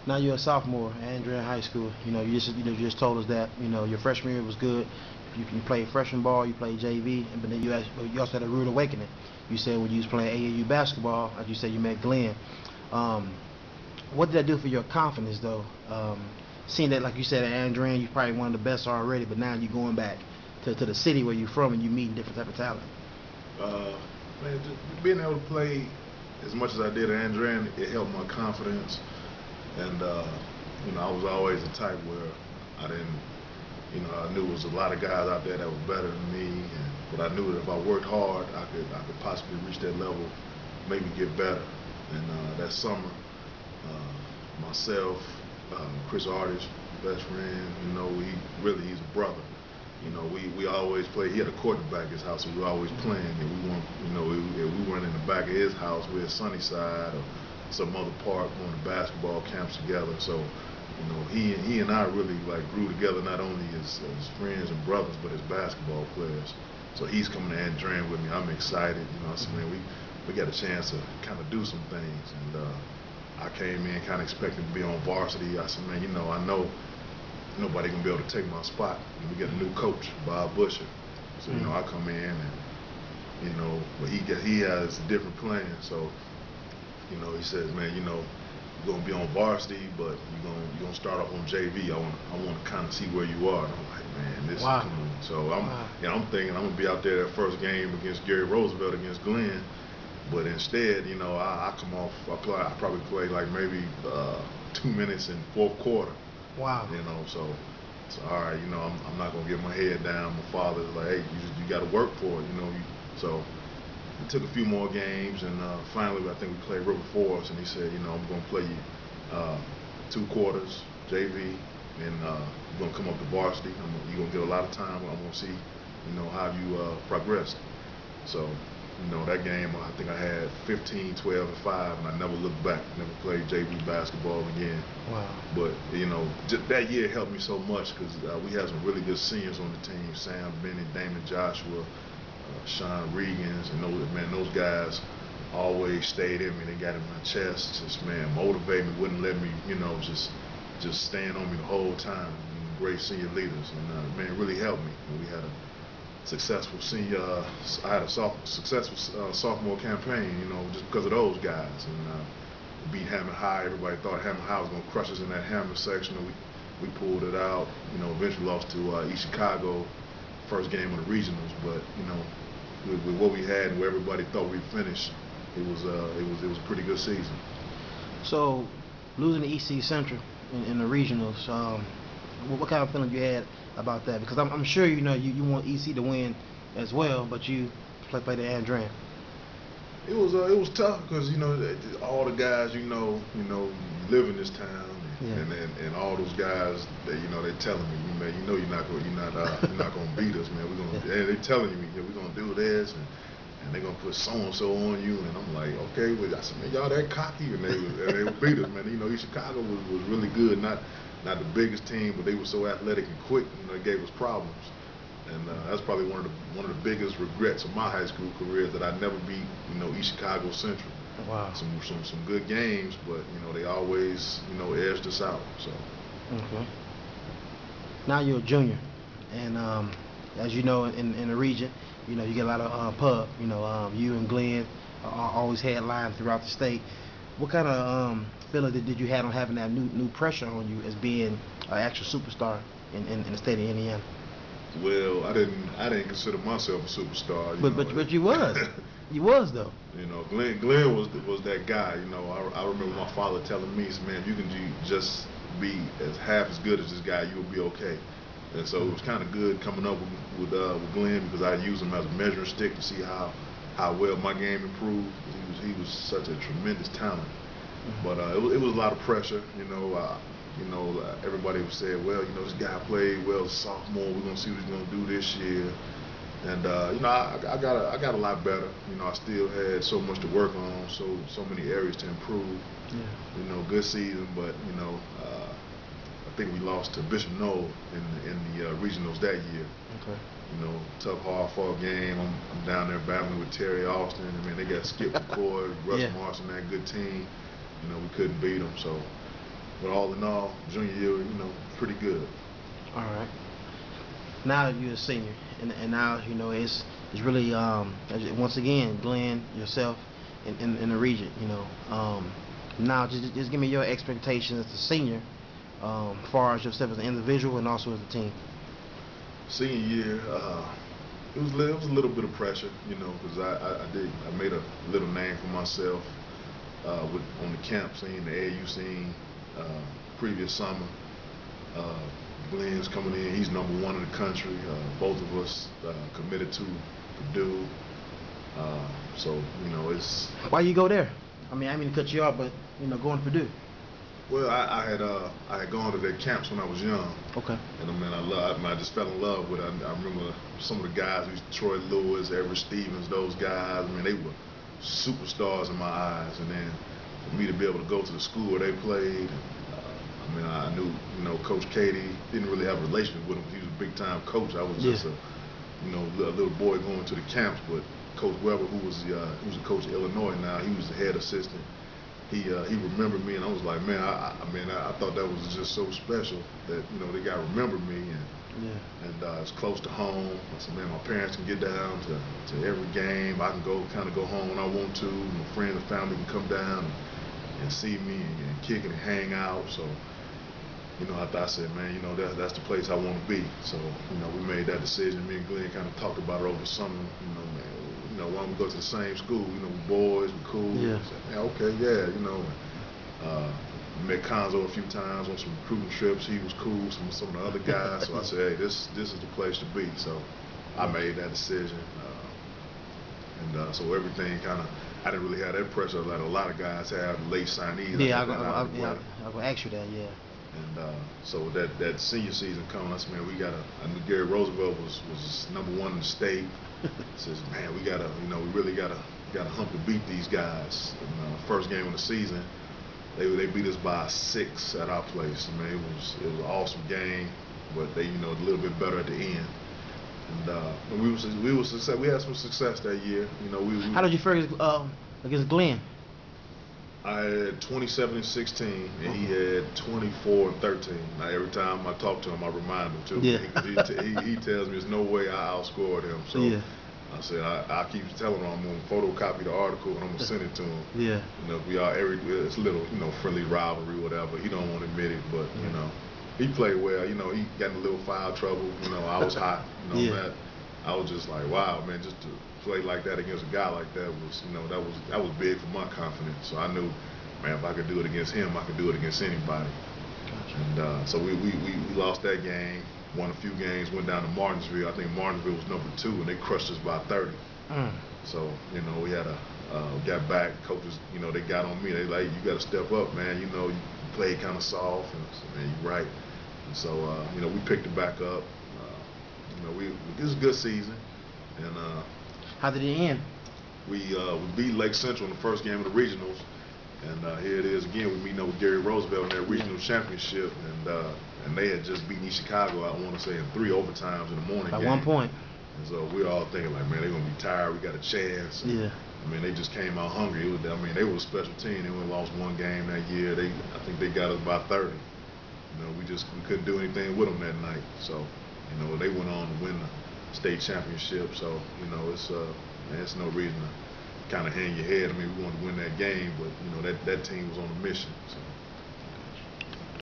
Now you're a sophomore at Andrea High School. You just told us that your freshman year was good. You played freshman ball, you played JV, but then you also had a rude awakening. You said when you was playing AAU basketball, like you said, you met Glenn. Um, what did that do for your confidence, though? Seeing that, like you said, at Andrea, you're probably one of the best already, but now you're going back to the city where you're from and you meeting different type of talent. Uh, Man, just being able to play as much as I did at Andrea, it helped my confidence. And I was always the type where I didn't, I knew there was a lot of guys out there that were better than me, but I knew that if I worked hard, I could possibly reach that level, maybe get better. And that summer, myself, Chris Artich, best friend, he's a brother. We always play. He had a quarterback at his house, so we were always playing. And we weren't, if we weren't in the back of his house, we were at Sunnyside or some other park going to basketball camps together. So, he and I really like grew together, not only as friends and brothers, but as basketball players. So he's coming to Andrean with me. I'm excited. I said, man, we got a chance to kind of do some things. And I came in kind of expecting to be on varsity. I said, man, I know nobody gonna be able to take my spot. And we get a new coach, Bob Busher. So I come in and but he has a different plan. So he says, man, you're gonna be on varsity, but you're gonna start off on JV. I want to kind of see where you are. And I'm like, man, this Wow. is cool. So Wow. I'm thinking I'm gonna be out there that first game against Gary Roosevelt against Glenn. But instead, I come off. I probably play like maybe 2 minutes in fourth quarter. Wow. So all right, I'm not gonna get my head down. My father's like, hey, you got to work for it, So it took a few more games, and finally, I think we played River Forest, and he said, I'm gonna play you 2 quarters JV, and you're gonna come up to varsity. You're gonna get a lot of time. I'm gonna see, how you progressed. So that game, I think I had 15, 12, and 5, and I never looked back. Never played JV basketball again. Wow. But just that year helped me so much because we had some really good seniors on the team: Sam Bennett, Damon Joshua, Sean Regans, and those guys always stayed in me. They got in my chest, just motivate me, wouldn't let me, just stand on me the whole time. Great senior leaders, and it really helped me. And we had a successful senior. I had a successful sophomore campaign, just because of those guys. And we beat Hammond High. Everybody thought Hammond High was going to crush us in that Hammond section. And we pulled it out. Eventually lost to East Chicago, first game of the regionals. But with what we had and where everybody thought we'd finish, it was a pretty good season. So, losing to EC Central in the regionals, what kind of feeling you had about that? Because I'm sure you want EC to win as well, but you play the Andrean. It was tough because all the guys you live in this town, Yeah. and all those guys that they're telling me, man, you're not gonna beat us, man. And they're telling me, yeah, we're gonna do this, and they're gonna put so and so on you, and I'm like, okay, well, I said, man, y'all that cocky, and they would beat us, man. East Chicago was really good, not the biggest team, but they were so athletic and quick, it gave us problems. And that's probably one of the biggest regrets of my high school career, that I never beat East Chicago Central. Wow. Some good games, but they always edged us out. So Okay. Now you're a junior, and as you know, in the region, you get a lot of pub. You and Glenn are always headlined throughout the state. What kind of feeling did you have on having that new pressure on you as being an actual superstar in the state of Indiana? well, I didn't consider myself a superstar. But you was. You was though. Glenn was that guy. I remember my father telling me, he said, man, if you can just be as half as good as this guy, you'll be okay. And so it was kind of good coming up with Glenn, because I used him as a measuring stick to see how well my game improved. He was such a tremendous talent. But it was a lot of pressure. Everybody said, well, this guy played well as a sophomore. We're gonna see what he's gonna do this year. And I got a lot better. I still had so much to work on, so many areas to improve. Yeah. Good season, but I think we lost to Bishop Noel in the regionals that year. Okay. Tough, hard-fought game. I'm down there battling with Terry Austin. I mean, they got Skip McCoy, Russ Yeah. Marson, that good team. We couldn't beat them. So, But all in all, junior year, pretty good. All right. Now that you're a senior, and now it's really once again Glenn, yourself, in the region. Now just give me your expectations as a senior, as far as yourself as an individual and also as a team. Senior year, it was a little bit of pressure, because I made a little name for myself on the camp scene, the AAU scene, previous summer. Glenn's coming in, he's #1 in the country. Both of us committed to Purdue. So, it's... Why you go there? I mean to cut you off, but, going to Purdue. Well, I had gone to their camps when I was young. Okay. And I just fell in love with it. I remember some of the guys, Troy Lewis, Everett Stevens, those guys. They were superstars in my eyes. And then for me to be able to go to the school where they played, I knew, Coach Katie, didn't really have a relationship with him because he was a big-time coach. I was just a little boy going to the camps. But Coach Weber, who was the coach of Illinois now, he was the head assistant. He remembered me, and I was like, man, I thought that was just so special that they got to remember me, and it's close to home. I said, man, my parents can get down to every game. I can go home when I want to. My friends and family can come down and see me and kick and hang out. So I said, man, that's the place I want to be. So we made that decision. Me and Glenn kind of talked about it over the summer. Why don't we go to the same school? We boys, we cool. Yeah. I said, yeah, okay, yeah, met Conzo a few times on some recruiting trips. He was cool, some of the other guys. So I said, hey, this is the place to be. So I made that decision. So everything I didn't really have that pressure like a lot of guys have, late signees. Yeah, I will ask you that, yeah. And so that senior season coming, I said, man, I knew Gary Roosevelt was #1 in the state. Says, man, we really gotta hump to beat these guys. And, first game of the season, they beat us by 6 at our place. It was an awesome game, but they a little bit better at the end. And we had some success that year. How did you fare against Glenn? I had 27-16, and he had 24-13. Now every time I talk to him, I remind him too. Yeah. He tells me there's no way I outscored him. So yeah. I said I keep telling him I'm gonna photocopy the article and I'm gonna send it to him. Yeah. It's a little friendly rivalry, whatever. He don't want to admit it, but he played well. He got in a little foul trouble. I was hot. Yeah. I was just like, wow, man, just to play like that against a guy like that was, that was big for my confidence. So I knew, man, if I could do it against him, I could do it against anybody. Gotcha. And so we lost that game, won a few games, went down to Martinsville. I think Martinsville was #2, and they crushed us by 30. So we had got back. Coaches, they got on me. They like, you got to step up, man. You played kind of soft, and I said, man, you're right. And so we picked it back up. This is a good season, and how did it end? We beat Lake Central in the first game of the regionals, and here it is again. We meeting up with Gary Roosevelt in their regional championship, and they had just beaten East Chicago, I want to say, in 3 overtimes in the morning. By game. 1 point. And so we were all thinking like, man, they're gonna be tired. We got a chance. Yeah. They just came out hungry. They were a special team. They only lost 1 game that year. I think they got us by 30. We couldn't do anything with them that night. So. They went on to win the state championship, so it's no reason to kind of hang your head. We wanted to win that game, but that team was on a mission. So